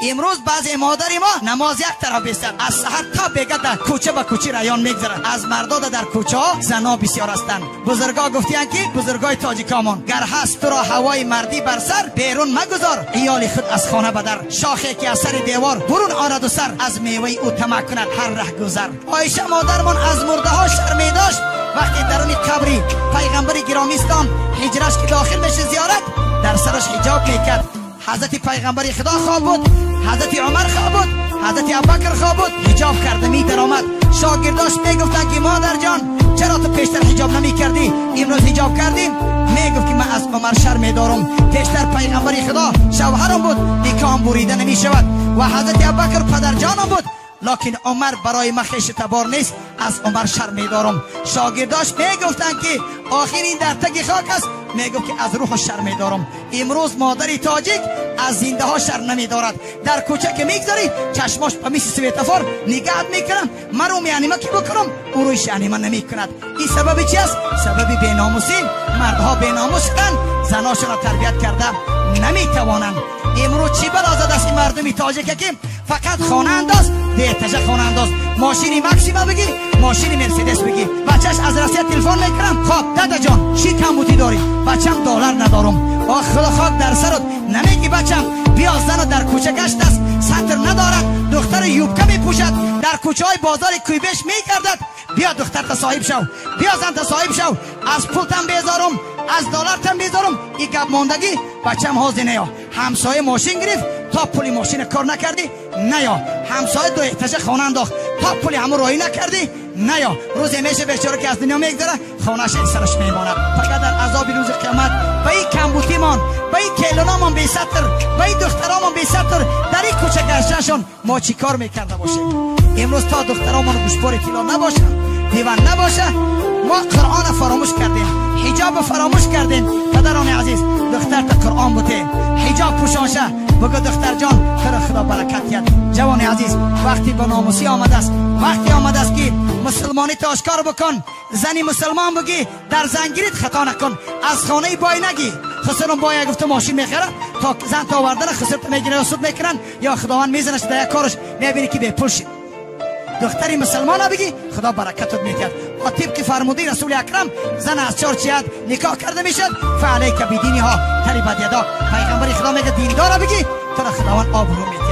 امروز بعضی مادری ما نماز یک طرف بیستن، از سحر تا بیگه در کوچه به کوچه رایان میگذرن. از مردا در کوچه ها زنا بسیار هستند. بزرگا گفتیان که بزرگای تاجیکامون گر هست تو را هوای مردی بر سر، بیرون مگذار ایال خود از خانه بدر. شاخه که از سر دیوار برون آرد و سر، از میوه او طمع کند هر ره گذر. عایشه مادرمان از مرده ها شرمی داشت، وقتی درون قبری پیغمبر گرامی اسلام هجرش که داخل بشه زیارت، در سرش حجاب میکرد. حضرت پیغمبر خدا خواب بود، حضرت عمر خواب بود، حضرت ابوبکر خواب بود، حجاب کرده می درآمد. شاگرداش میگفتن که مادر جان چرا تو پیشتر حجاب نمی کردی، امروز حجاب کردیم؟ میگفت که من از عمر شرم دارم، پیشتر پیغمبر خدا شوهرم بود، نکاح بریده نمی شود، و حضرت ابوبکر پدر جانم بود، لکن عمر برای من خویش تبار نیست، از عمر شرم دارم. شاگرداش میگفتن که آخر این در تگ خاک است، میگفت که از روح شرم دارم. امروز مادری تاجیک از زنده ها شرم نمی دارد. در کوچه که میگذاری چشماش به میسی سویتفار نگاه میکنم، مرو میانیمه که بکنم او رویش انیمه نمی کند. این سبب چی است؟ سبب بیناموسی. مردها بیناموس شدن، زناشون را تربیت کرده نمی توانند. امروز چی بلازد است این مردمی تاجیک که فقط خانه انداز، دیتجه خانه انداز، ماشینی مکسیما بگی، ماشینی مرسیدس بگی. بچهش از راستی تلفن میکنم، خب دادا جان چی کمبودی داری؟ بچم دلار ندارم. آخ خدا خاک در سرت، نمیگی بچم بیا زن در کوچه گشت است، سطر ندارد، دختر یوبکه میپوشد، در کوچه های بازار کویبش میگردد، بیا دختر تا صاحب شو، بیا زن تا صاحب شو، از پولتم بیزارم، از دلارتم بیزارم. این گپ ماندگی بچم حاضر نیا. همسایه ماشین گرفت تا پولی ماشین کار نکردی؟ نیا. همسایه دو احتاج خانه انداخت تا پولی همو راهی نکردی؟ نیا. روز میشه بیچاره که از دنیا میگذره، خانه‌اش این سرش میماند. فقط در عذاب روز قیامت به این کمبوتیمان، به این کیلونامون بی ستر، به این دخترامون بی ستر در این کوچه گشتشون ما چی کار میکرده باشیم؟ امروز تا دخترامون گوشبار طلا نباشن، دیوان نباشه، ما قرآن فراموش کردیم، حجاب فراموش کردیم. پدران عزیز دختر تا قرآن بوده، حجاب پوشانشه، بگو دختر جان خدا خدا برکت یاد. جوان عزیز وقتی به ناموسی آمده است، وقتی آمده است که مسلمانی تو آشکار بکن، زنی مسلمان بگی، در زنگیریت خطا نکن، از خانه بای نگی. خسرون بای گفته ماشین میخره تا زن تا آوردن خسرت میگیره یا سود میکنن یا خداوند میزنش در یک کارش، میبینی که به پول شد. دختری مسلمان بگی خدا برکتت میکرد. و طبق فرموده رسول اکرم زن از چهار جهت نکاح کرده میشد، فعلیک بدینها تربت یدا. پیغمبر خدا میگه دیندار بگی تو را خداوند آبرو میده.